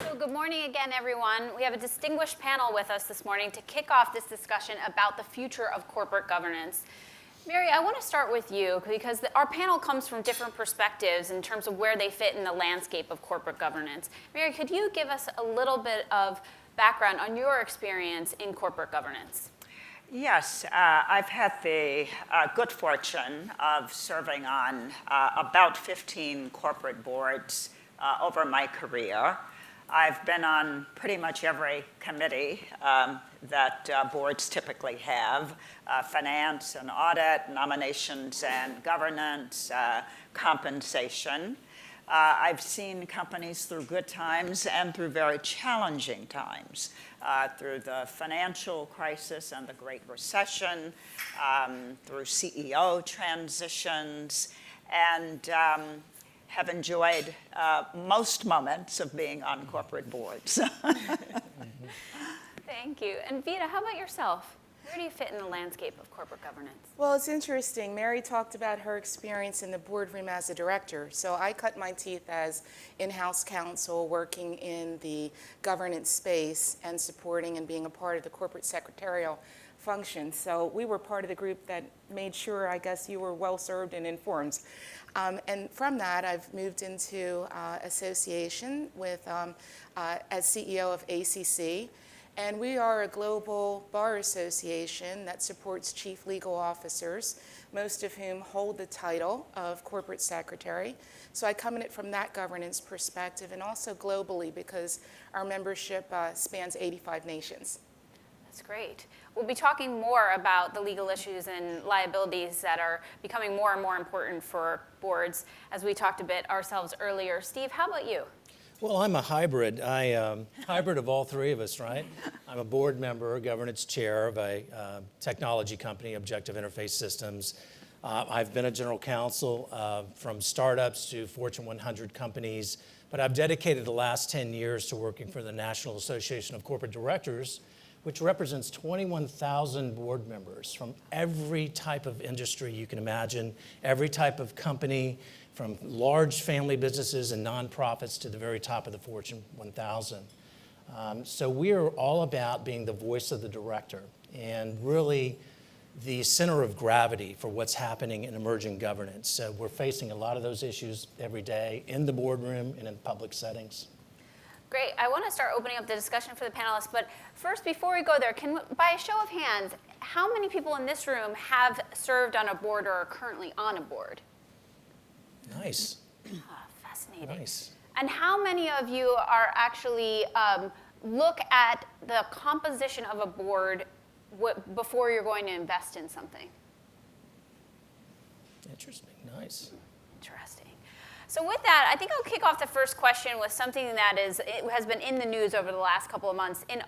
So good morning again, everyone. We have a distinguished panel with us this morning to kick off this discussion about the future of corporate governance. Mary, I want to start with you because our panel comes from different perspectives in terms of where they fit in the landscape of corporate governance. Mary, could you give us a little bit of background on your experience in corporate governance? Yes, I've had the good fortune of serving on about 15 corporate boards over my career. I've been on pretty much every committee that boards typically have, finance and audit, nominations and governance, compensation. I've seen companies through good times and through very challenging times, through the financial crisis and the Great Recession, through CEO transitions, and have enjoyed most moments of being on corporate boards. Thank you. And Veta, how about yourself? Where do you fit in the landscape of corporate governance? Well, it's interesting. Mary talked about her experience in the boardroom as a director. So I cut my teeth as in-house counsel, working in the governance space and supporting and being a part of the corporate secretarial function. So we were part of the group that made sure, I guess, you were well served and informed. And from that, I've moved into association with as CEO of ACC. And we are a global bar association that supports chief legal officers, most of whom hold the title of corporate secretary. So I come at it from that governance perspective and also globally because our membership spans 85 nations. That's great. We'll be talking more about the legal issues and liabilities that are becoming more and more important for boards, as we talked a bit ourselves earlier. Steve, how about you? Well, I'm a hybrid. Hybrid of all three of us, right? I'm a board member, governance chair of a technology company, Objective Interface Systems. I've been a general counsel from startups to Fortune 100 companies, but I've dedicated the last 10 years to working for the National Association of Corporate Directors, which represents 21,000 board members from every type of industry you can imagine, every type of company, from large family businesses and nonprofits to the very top of the Fortune 1000. So we are all about being the voice of the director and really the center of gravity for what's happening in emerging governance. So we're facing a lot of those issues every day in the boardroom and in public settings. Great. I want to start opening up the discussion for the panelists, but first, before we go there, by a show of hands, how many people in this room have served on a board or are currently on a board? Nice. Fascinating. Nice. And how many of you are actually look at the composition of a board before you're going to invest in something? Interesting. Nice. Interesting. So with that, I think I'll kick off the first question with something that has been in the news over the last couple of months. In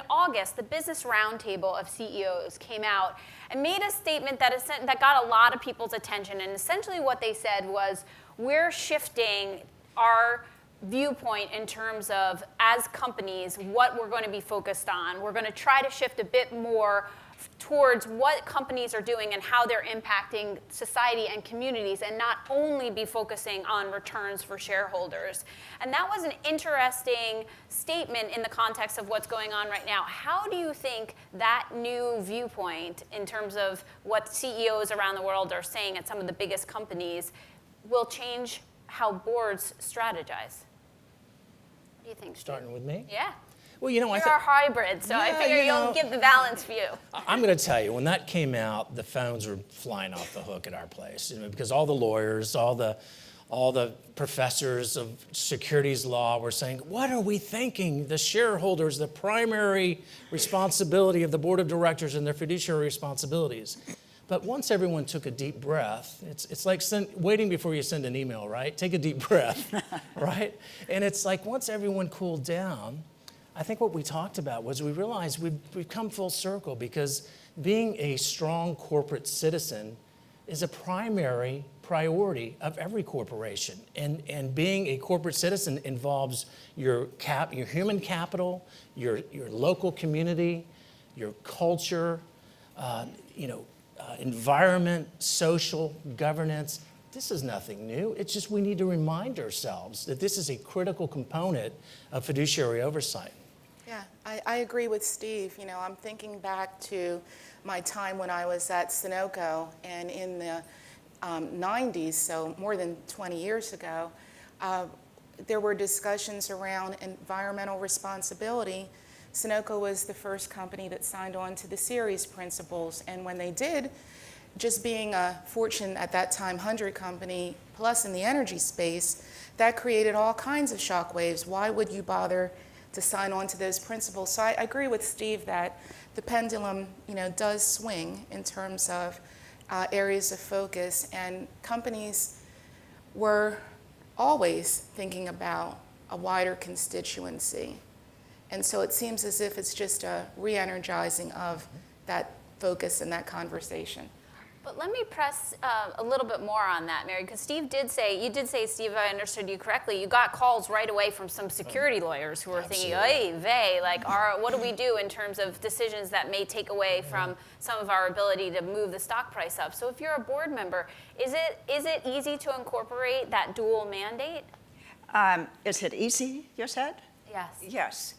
August, the Business Roundtable of CEOs came out and made a statement that got a lot of people's attention. And essentially what they said was, we're shifting our viewpoint in terms of, as companies, what we're going to be focused on. We're going to try to shift a bit more towards what companies are doing and how they're impacting society and communities, and not only be focusing on returns for shareholders. And that was an interesting statement in the context of what's going on right now. How do you think that new viewpoint, in terms of what CEOs around the world are saying at some of the biggest companies, will change how boards strategize? What do you think, Steve? Starting with me? Yeah. Well, you know, You're our hybrid, so I figure you'll give the balance view. I'm going to tell you, when that came out, the phones were flying off the hook at our place, because all the lawyers, all the professors of securities law were saying, what are we thinking? The shareholders, the primary responsibility of the board of directors and their fiduciary responsibilities. But once everyone took a deep breath, it's like waiting before you send an email, right? Take a deep breath, right? And it's like once everyone cooled down, I think what we talked about was we realized we've come full circle, because being a strong corporate citizen is a primary priority of every corporation. And being a corporate citizen involves your human capital, your local community, your culture, environment, social governance, This is nothing new. It's just we need to remind ourselves that this is a critical component of fiduciary oversight. Yeah, I agree with Steve. You know, I'm thinking back to my time when I was at Sunoco, and in the 90s, so more than 20 years ago, there were discussions around environmental responsibility. Sunoco was the first company that signed on to the series principles, and when they did, just being a Fortune at that time 100 company, plus in the energy space, that created all kinds of shockwaves. Why would you bother to sign on to those principles? So I agree with Steve that the pendulum, you know, does swing in terms of areas of focus, and companies were always thinking about a wider constituency. And so it seems as if it's just a re-energizing of that focus and that conversation. But let me press a little bit more on that, Mary, because Steve did say, Steve, if I understood you correctly, you got calls right away from some security lawyers who were thinking, hey, like, what do we do in terms of decisions that may take away from some of our ability to move the stock price up? So if you're a board member, is it easy to incorporate that dual mandate? Is it easy, you said? Yes. Yes.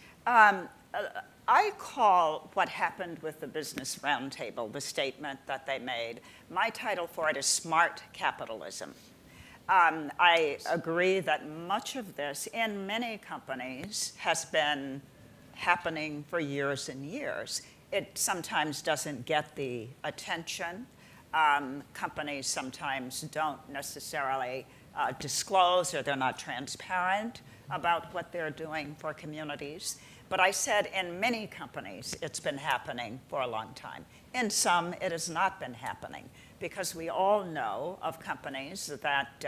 I call what happened with the Business Roundtable, the statement that they made, my title for it is smart capitalism. I agree that much of this in many companies has been happening for years and years. It sometimes doesn't get the attention. Companies sometimes don't necessarily disclose, or they're not transparent about what they're doing for communities. But I said in many companies it's been happening for a long time. In some, it has not been happening, because we all know of companies that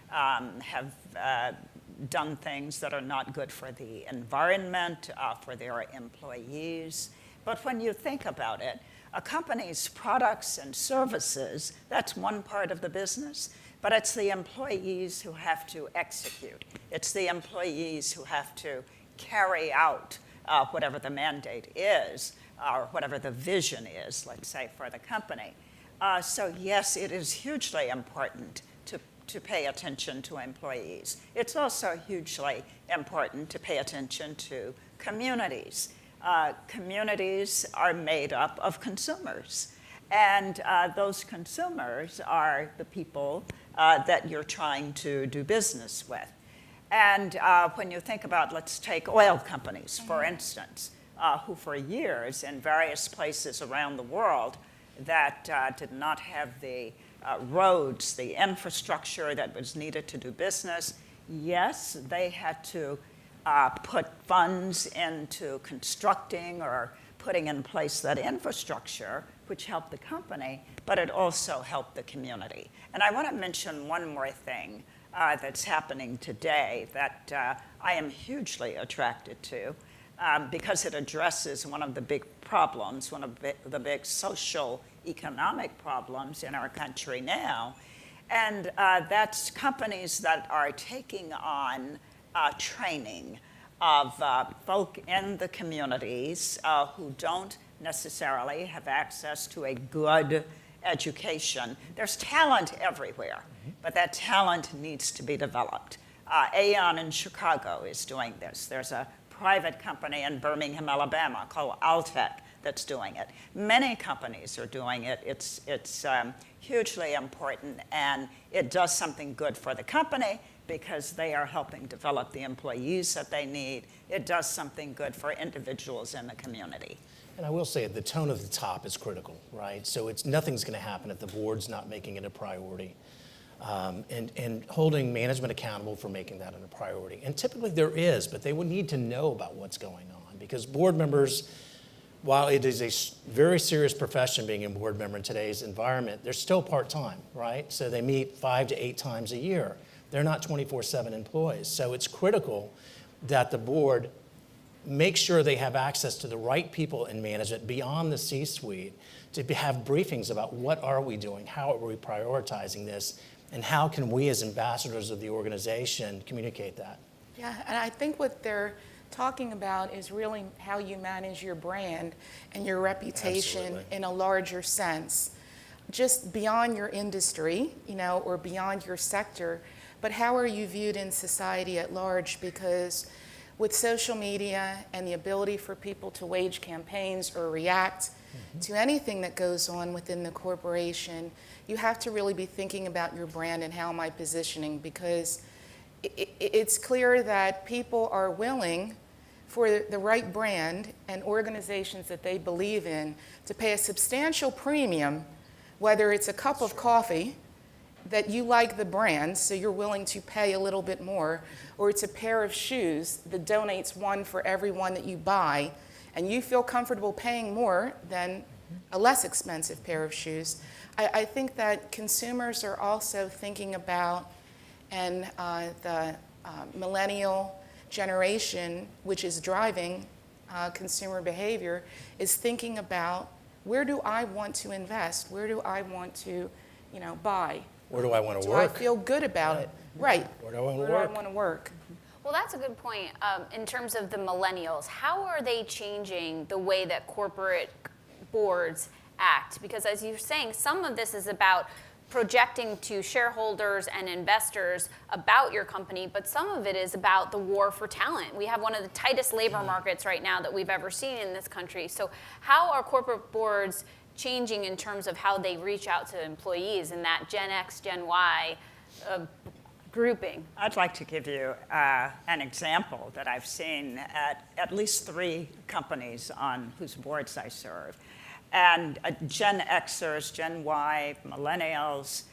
have done things that are not good for the environment, for their employees. But when you think about it, a company's products and services, that's one part of the business, but it's the employees who have to execute. It's the employees who have to carry out whatever the mandate is, or whatever the vision is, let's say, for the company. So yes, it is hugely important to pay attention to employees. It's also hugely important to pay attention to communities. Communities are made up of consumers, and those consumers are the people that you're trying to do business with. And when you think about, let's take oil companies, for instance, who for years in various places around the world that did not have the roads, the infrastructure that was needed to do business, yes, they had to put funds into constructing or putting in place that infrastructure, which helped the company, but it also helped the community. And I want to mention one more thing that's happening today that I am hugely attracted to, because it addresses one of the big problems, one of the big social economic problems in our country now. And that's companies that are taking on training of folk in the communities who don't necessarily have access to a good education. There's talent everywhere, but that talent needs to be developed. Aon in Chicago is doing this. There's a private company in Birmingham, Alabama called Altec that's doing it. Many companies are doing it. It's hugely important, and it does something good for the company because they are helping develop the employees that they need. It does something good for individuals in the community. And I will say the tone of the top is critical, right? So nothing's going to happen if the board's not making it a priority, and holding management accountable for making that a priority. And typically there is, but they would need to know about what's going on, because board members, while it is a very serious profession being a board member in today's environment, they're still part-time, right? So they meet 5 to 8 times a year. They're not 24/7 employees. So it's critical that the board make sure they have access to the right people in management beyond the C-suite to have briefings about what are we doing, how are we prioritizing this, and how can we as ambassadors of the organization communicate that. Yeah, and I think what they're talking about is really how you manage your brand and your reputation Absolutely. in a larger sense. just beyond your industry, or beyond your sector, but how are you viewed in society at large? Because with social media and the ability for people to wage campaigns or react to anything that goes on within the corporation, you have to really be thinking about your brand and how am I positioning, because it's clear that people are willing for the right brand and organizations that they believe in to pay a substantial premium, whether it's a cup of coffee that you like the brand, so you're willing to pay a little bit more, or it's a pair of shoes that donates one for every one that you buy, and you feel comfortable paying more than a less expensive pair of shoes. I think that consumers are also thinking about, and the millennial generation, which is driving consumer behavior, is thinking about, where do I want to invest? Where do I want to, buy? Where do I want to Do work? I feel good about it? Right. Where do I want to Where do work? I want to work? Well, that's a good point. In terms of the millennials, how are they changing the way that corporate boards act? Because as you're saying, some of this is about projecting to shareholders and investors about your company, but some of it is about the war for talent. We have one of the tightest labor markets right now that we've ever seen in this country. So how are corporate boards changing in terms of how they reach out to employees in that Gen X, Gen Y grouping? I'd like to give you an example that I've seen at least 3 companies on whose boards I serve. And Gen Xers, Gen Y, millennials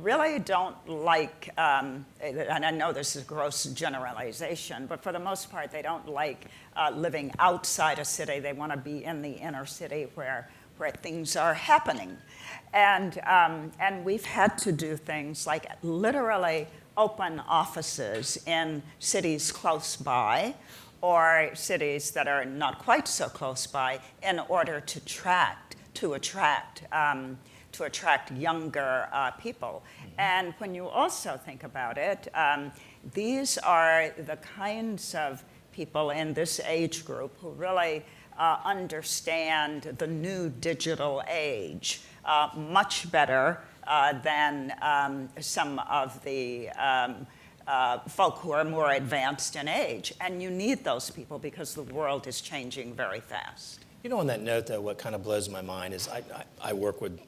really don't like, and I know this is gross generalization, but for the most part, they don't like living outside a city. They want to be in the inner city where things are happening. And we've had to do things like literally open offices in cities close by, or cities that are not quite so close by, in order to attract younger people. And when you also think about it, these are the kinds of people in this age group who really understand the new digital age much better than some of the folk who are more advanced in age. And you need those people because the world is changing very fast. On that note, though, what kind of blows my mind is I work with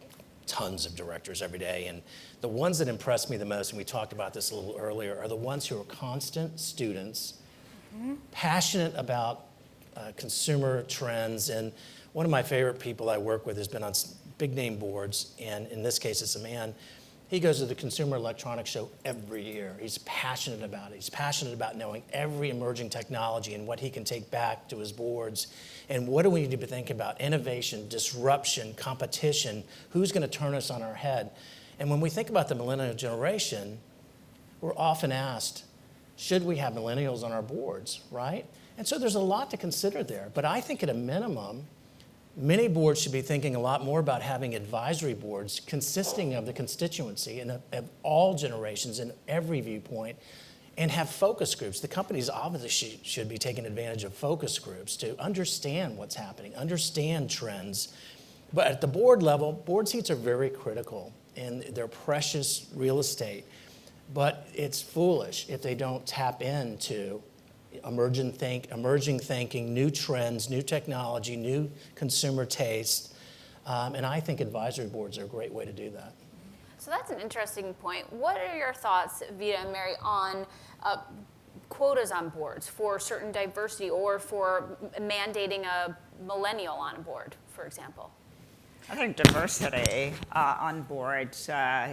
tons of directors every day, and the ones that impress me the most, and we talked about this a little earlier, are the ones who are constant students, passionate about consumer trends. And one of my favorite people I work with has been on big name boards, and in this case, it's a man. He goes to the Consumer Electronics Show every year. He's passionate about it. He's passionate about knowing every emerging technology and what he can take back to his boards. And what do we need to be thinking about? Innovation, disruption, competition. Who's going to turn us on our head? And when we think about the millennial generation, we're often asked, should we have millennials on our boards, right? And so there's a lot to consider there. But I think at a minimum, many boards should be thinking a lot more about having advisory boards consisting of the constituency and of all generations and every viewpoint, and have focus groups. The companies obviously should be taking advantage of focus groups to understand what's happening, understand trends. But at the board level, board seats are very critical, and they're precious real estate. But it's foolish if they don't tap into emerging thinking, new trends, new technology, new consumer taste. And I think advisory boards are a great way to do that. So that's an interesting point. What are your thoughts, Veta and Mary, on quotas on boards for certain diversity, or for mandating a millennial on a board, for example? I think diversity on boards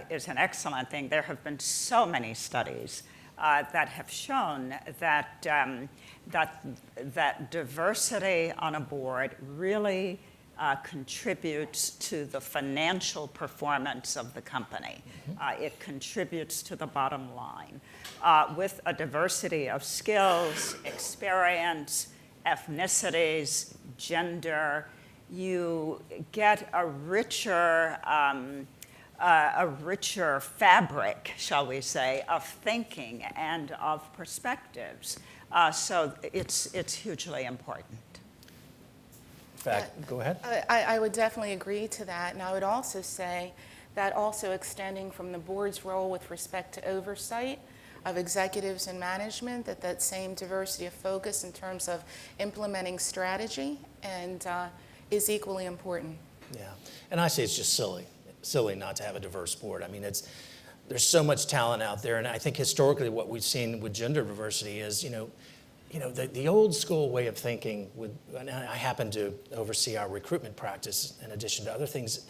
is an excellent thing. There have been so many studies that have shown that that diversity on a board really contributes to the financial performance of the company. It contributes to the bottom line. With a diversity of skills, experience, ethnicities, gender, you get a richer fabric, shall we say, of thinking and of perspectives. So it's hugely important. In fact, go ahead. I would definitely agree to that, and I would also say that also extending from the board's role with respect to oversight of executives and management, that same diversity of focus in terms of implementing strategy and is equally important. Yeah, and I say it's just silly not to have a diverse board. I mean, there's so much talent out there, and I think historically what we've seen with gender diversity is, the old school way of thinking and I happen to oversee our recruitment practice in addition to other things,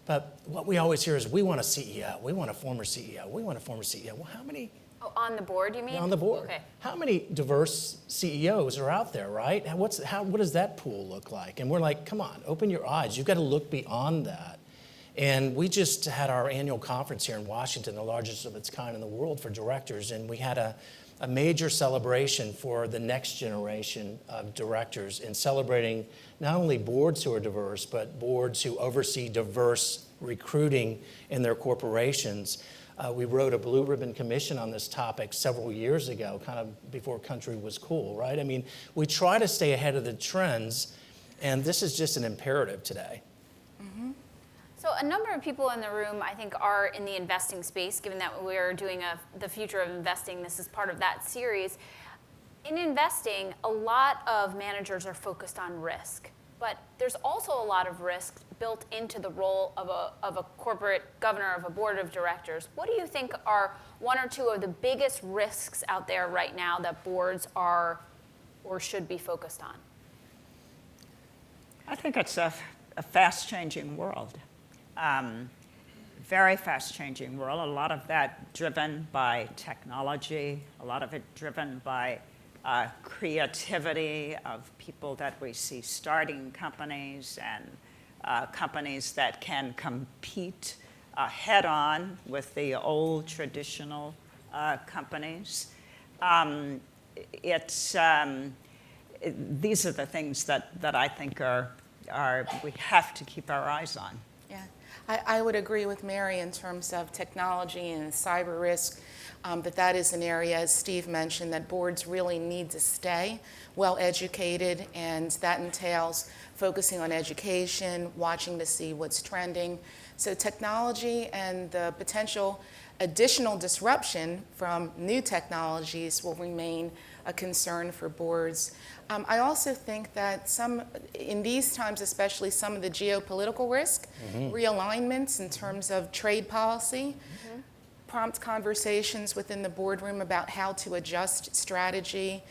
but what we always hear is we want a CEO, we want a former CEO, we want a former CEO. Well, how many? Oh, on the board, you mean? On the board. Okay. How many diverse CEOs are out there, right? And what does that pool look like? And we're like, come on, open your eyes. You've got to look beyond that. And we just had our annual conference here in Washington, the largest of its kind in the world for directors, and we had a major celebration for the next generation of directors in celebrating not only boards who are diverse, but boards who oversee diverse recruiting in their corporations. We wrote a Blue Ribbon Commission on this topic several years ago, kind of before country was cool, right? I mean, we try to stay ahead of the trends, and this is just an imperative today. Mm-hmm. So a number of people in the room, I think, are in the investing space, given that we're doing the future of investing. This is part of that series. In investing, a lot of managers are focused on risk, but there's also a lot of risk built into the role of a corporate governor of a board of directors. What do you think are one or two of the biggest risks out there right now that boards are or should be focused on? I think it's a fast-changing world. Very fast-changing world. A lot of that driven by technology, a lot of it driven by creativity of people that we see starting companies and companies that can compete head-on with the old traditional companies. These are the things that I think are we have to keep our eyes on. Yeah, I would agree with Mary in terms of technology and cyber risk, that is an area, as Steve mentioned, that boards really need to stay well educated, and that entails focusing on education, watching to see what's trending. So technology and the potential additional disruption from new technologies will remain a concern for boards. I also think that in these times especially, some of the geopolitical risk, realignments in terms of trade policy, prompt conversations within the boardroom about how to adjust strategy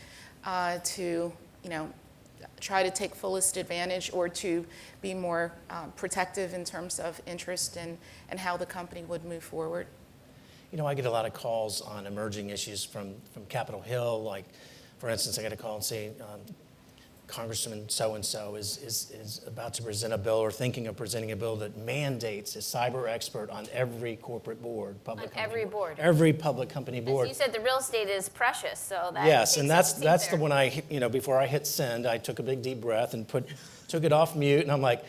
to, try to take fullest advantage or to be more protective in terms of interest and how the company would move forward. I get a lot of calls on emerging issues from Capitol Hill. Like, for instance, I got a call and say, Congressman so-and-so is about to present a bill or thinking of presenting a bill that mandates a cyber expert on every corporate board, Every board. Every public company board. As you said, the real estate is precious, so that yes, and that's there. the one before I hit send, I took a big deep breath and took it off mute, and I'm like,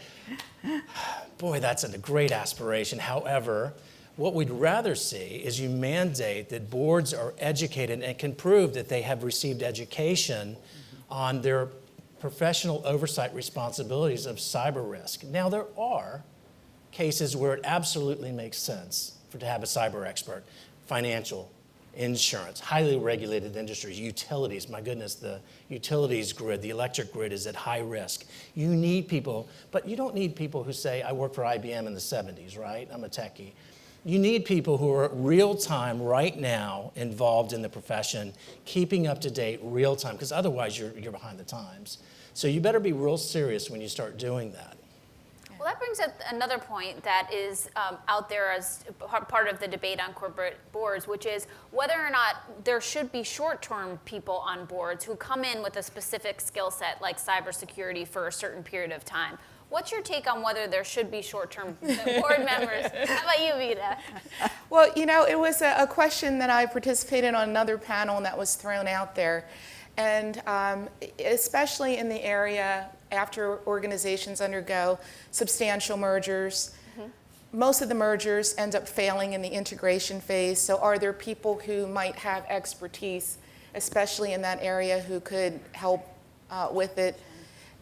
boy, that's a great aspiration. However, what we'd rather see is you mandate that boards are educated and can prove that they have received education on their professional oversight responsibilities of cyber risk. Now, there are cases where it absolutely makes sense to have a cyber expert. Financial, insurance, highly regulated industries, utilities. My goodness, the utilities grid, the electric grid is at high risk. You need people, but you don't need people who say, I worked for IBM in the 70s, right? I'm a techie. You need people who are real time, right now, involved in the profession, keeping up to date real time, because otherwise you're behind the times. So you better be real serious when you start doing that. Well, that brings up another point that is out there as part of the debate on corporate boards, which is whether or not there should be short-term people on boards who come in with a specific skill set like cybersecurity for a certain period of time. What's your take on whether there should be short-term board members? How about you, Veta? Well, it was a question that I participated on another panel and that was thrown out there. And especially in the area after organizations undergo substantial mergers, most of the mergers end up failing in the integration phase. So are there people who might have expertise, especially in that area, who could help with it?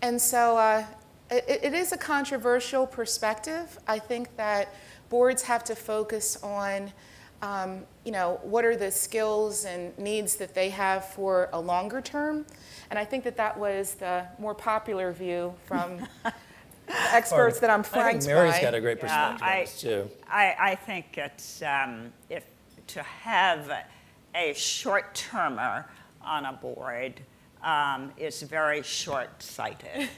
And so It is a controversial perspective. I think that boards have to focus on, what are the skills and needs that they have for a longer term. And I think that that was the more popular view from the experts that I'm flanked by. I think Mary's got a great perspective on this too. I think it's if to have a short-termer on a board is very short-sighted.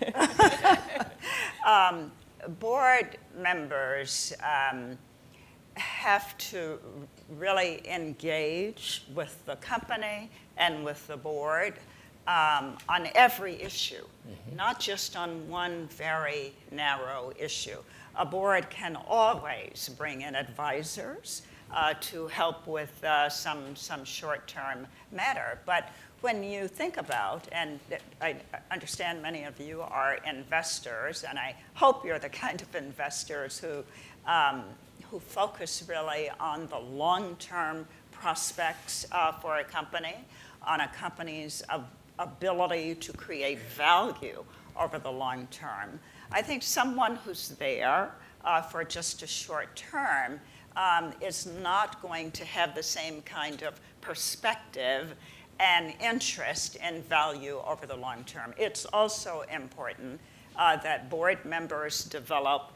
Board members have to really engage with the company and with the board on every issue, not just on one very narrow issue. A board can always bring in advisors to help with some short-term matter. But when you think about, and I understand many of you are investors, and I hope you're the kind of investors who focus really on the long-term prospects for a company, on a company's ability to create value over the long term. I think someone who's there for just a short term is not going to have the same kind of perspective and interest in value over the long term. It's also important that board members develop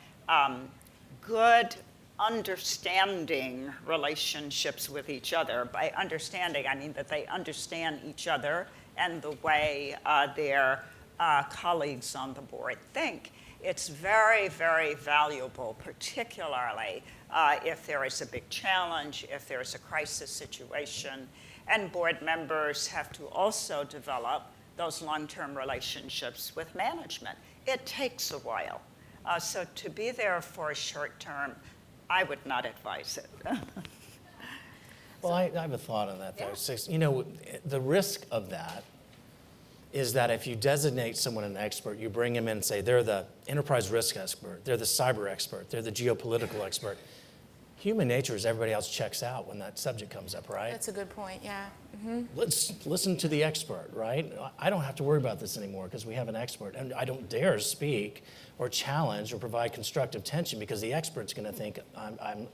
good understanding relationships with each other. By understanding, I mean that they understand each other and the way their colleagues on the board think. It's very, very valuable, particularly if there is a big challenge, if there is a crisis situation. And board members have to also develop those long-term relationships with management. It takes a while. So to be there for a short term, I would not advise it. Well, I have a thought on that, though. So, the risk of that is that if you designate someone an expert, you bring them in and say, they're the enterprise risk expert, they're the cyber expert, they're the geopolitical expert. Human nature is everybody else checks out when that subject comes up, right? That's a good point, yeah. Mm-hmm. Let's listen to the expert, right? I don't have to worry about this anymore because we have an expert. And I don't dare speak or challenge or provide constructive tension because the expert's going to think I'm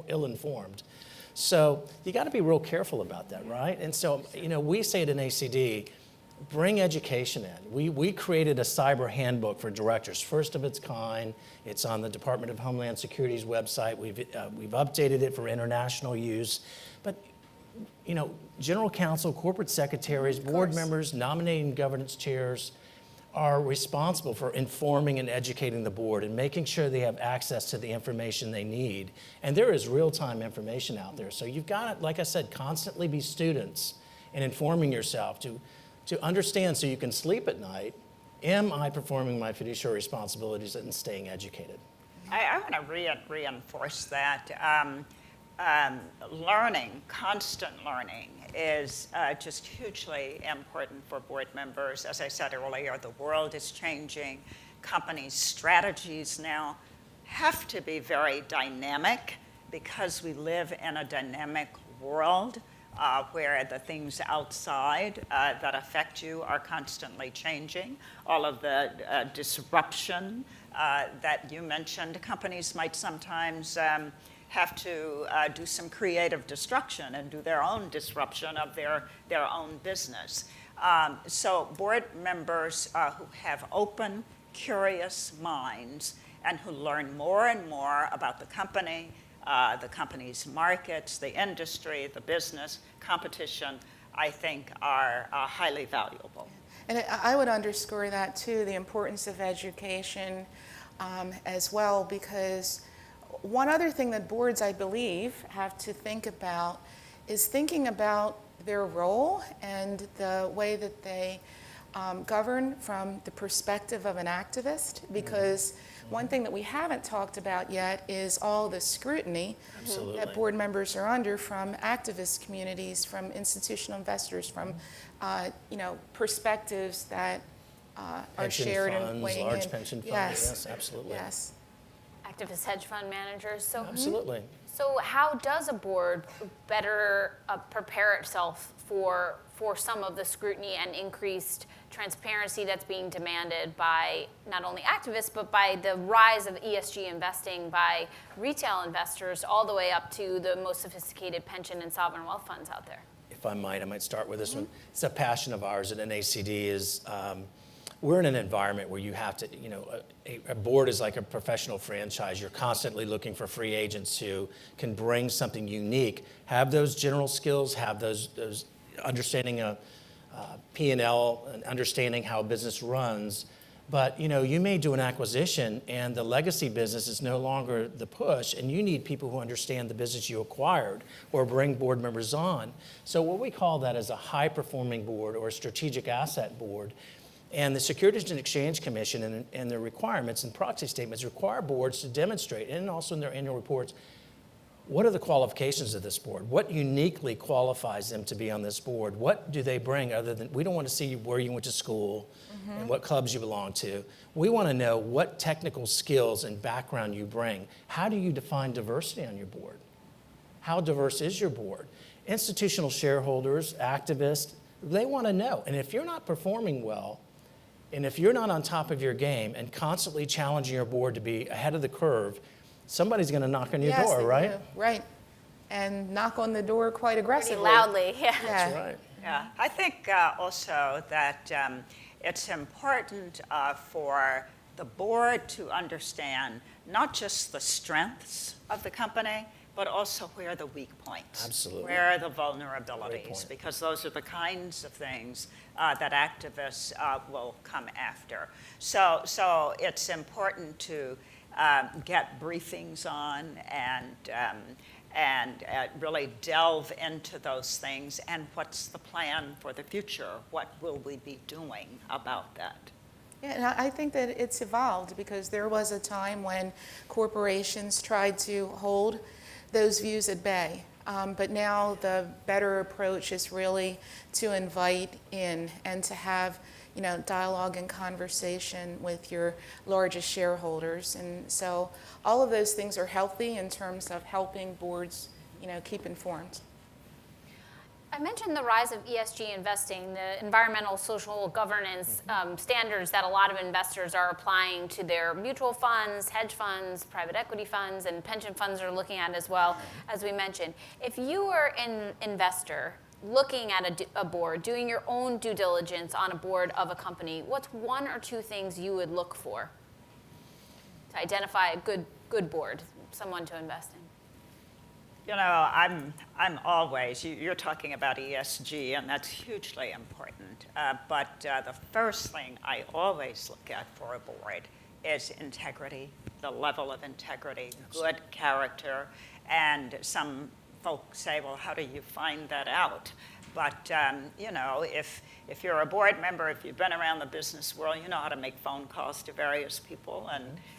ill-informed. So you got to be real careful about that, right? And so, we say at NACD, bring education in. We created a cyber handbook for directors, first of its kind. It's on the Department of Homeland Security's website. We've updated it for international use. But, general counsel, corporate secretaries, board members, nominating governance chairs are responsible for informing and educating the board and making sure they have access to the information they need. And there is real-time information out there. So you've got to, like I said, constantly be students in informing yourself to understand so you can sleep at night. Am I performing my fiduciary responsibilities and staying educated? I want to reinforce that. Learning, constant learning, is just hugely important for board members. As I said earlier, the world is changing. Companies' strategies now have to be very dynamic because we live in a dynamic world. Where the things outside that affect you are constantly changing. All of the disruption that you mentioned, companies might sometimes have to do some creative destruction and do their own disruption of their own business. So board members who have open, curious minds and who learn more and more about the company's markets, the industry, the business, competition, I think are highly valuable. And I would underscore that too, the importance of education as well, because one other thing that boards, I believe, have to think about is thinking about their role and the way that they govern from the perspective of an activist, because one thing that we haven't talked about yet is all the scrutiny that board members are under from activist communities, from institutional investors, from perspectives that are shared and weighing large in. pension funds, yes, absolutely. Yes. Activist hedge fund managers. So, Absolutely. So how does a board better prepare itself for some of the scrutiny and increased transparency that's being demanded by not only activists, but by the rise of ESG investing by retail investors all the way up to the most sophisticated pension and sovereign wealth funds out there? If I might start with this one. It's a passion of ours at NACD is we're in an environment where you have to, a board is like a professional franchise. You're constantly looking for free agents who can bring something unique, have those general skills, have those understanding of P&L and understanding how a business runs. But you may do an acquisition and the legacy business is no longer the push, and you need people who understand the business you acquired or bring board members on. So what we call that is a high-performing board or a strategic asset board. And the Securities and Exchange Commission and their requirements and proxy statements require boards to demonstrate, and also in their annual reports, what are the qualifications of this board? What uniquely qualifies them to be on this board? What do they bring other than, we don't want to see where you went to school and what clubs you belong to. We want to know what technical skills and background you bring. How do you define diversity on your board? How diverse is your board? Institutional shareholders, activists, they want to know. And if you're not performing well, and if you're not on top of your game and constantly challenging your board to be ahead of the curve, somebody's going to knock on your door, right? Right. And knock on the door quite aggressively. Pretty loudly, yeah. That's right. Yeah, I think also that it's important for the board to understand not just the strengths of the company, but also where are the weak points. Absolutely. Where are the vulnerabilities, because those are the kinds of things that activists will come after. So it's important to get briefings on and really delve into those things, and what's the plan for the future? What will we be doing about that? Yeah, and I think that it's evolved because there was a time when corporations tried to hold those views at bay. But now the better approach is really to invite in and to have dialogue and conversation with your largest shareholders. And so all of those things are healthy in terms of helping boards keep informed. I mentioned the rise of ESG investing, the environmental, social, governance standards that a lot of investors are applying to their mutual funds, hedge funds, private equity funds, and pension funds are looking at as well, as we mentioned. If you were an investor looking at a board, doing your own due diligence on a board of a company, what's one or two things you would look for to identify a good board, someone to invest in? I'm always, you're talking about ESG, and that's hugely important. But the first thing I always look at for a board is integrity, the level of integrity, good character. And some folks say, well, how do you find that out? But, if you're a board member, if you've been around the business world, you know how to make phone calls to various people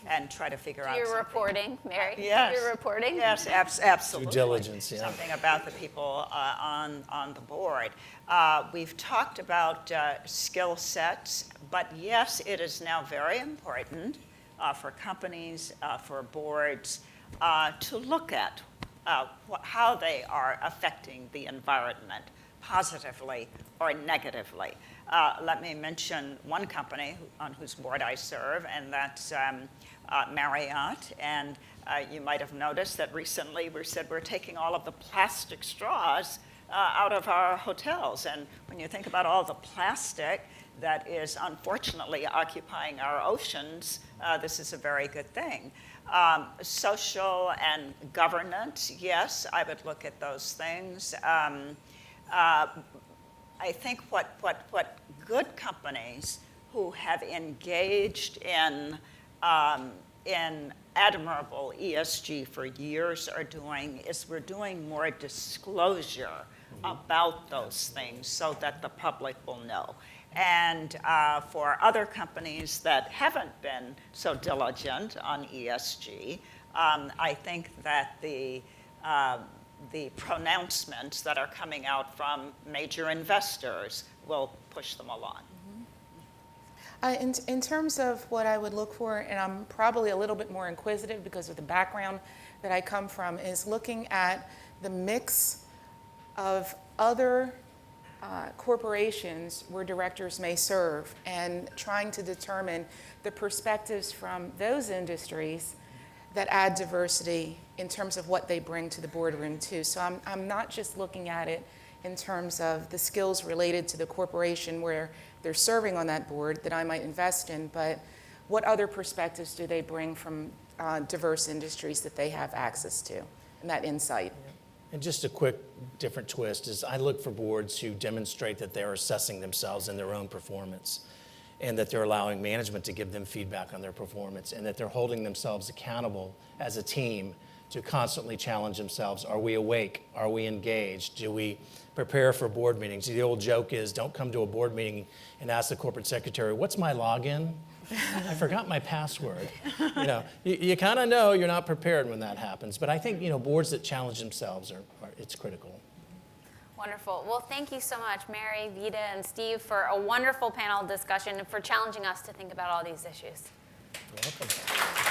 and try to figure out You're reporting, Mary? Yes. You're reporting? Yes, absolutely. Due diligence, yeah. Something about the people on the board. We've talked about skill sets, but yes, it is now very important for companies, for boards, to look at how they are affecting the environment, positively or negatively. Let me mention one company on whose board I serve, and that's Marriott. And you might have noticed that recently we said we're taking all of the plastic straws out of our hotels. And when you think about all the plastic that is unfortunately occupying our oceans, this is a very good thing. Social and governance, yes, I would look at those things. I think what good companies who have engaged in admirable ESG for years are doing is we're doing more disclosure about those things so that the public will know. And for other companies that haven't been so diligent on ESG, I think that the pronouncements that are coming out from major investors will push them along. In terms of what I would look for, and I'm probably a little bit more inquisitive because of the background that I come from, is looking at the mix of other corporations where directors may serve and trying to determine the perspectives from those industries that add diversity in terms of what they bring to the boardroom too. So I'm not just looking at it in terms of the skills related to the corporation where they're serving on that board that I might invest in, but what other perspectives do they bring from diverse industries that they have access to and that insight. And just a quick different twist is I look for boards who demonstrate that they're assessing themselves in their own performance and that they're allowing management to give them feedback on their performance and that they're holding themselves accountable as a team to constantly challenge themselves. Are we awake? Are we engaged? Do we prepare for board meetings? The old joke is don't come to a board meeting and ask the corporate secretary, what's my login? I forgot my password. You kind of know you're not prepared when that happens. But I think, boards that challenge themselves it's critical. Wonderful. Well, thank you so much, Mary, Veta, and Steve, for a wonderful panel discussion and for challenging us to think about all these issues. You're welcome.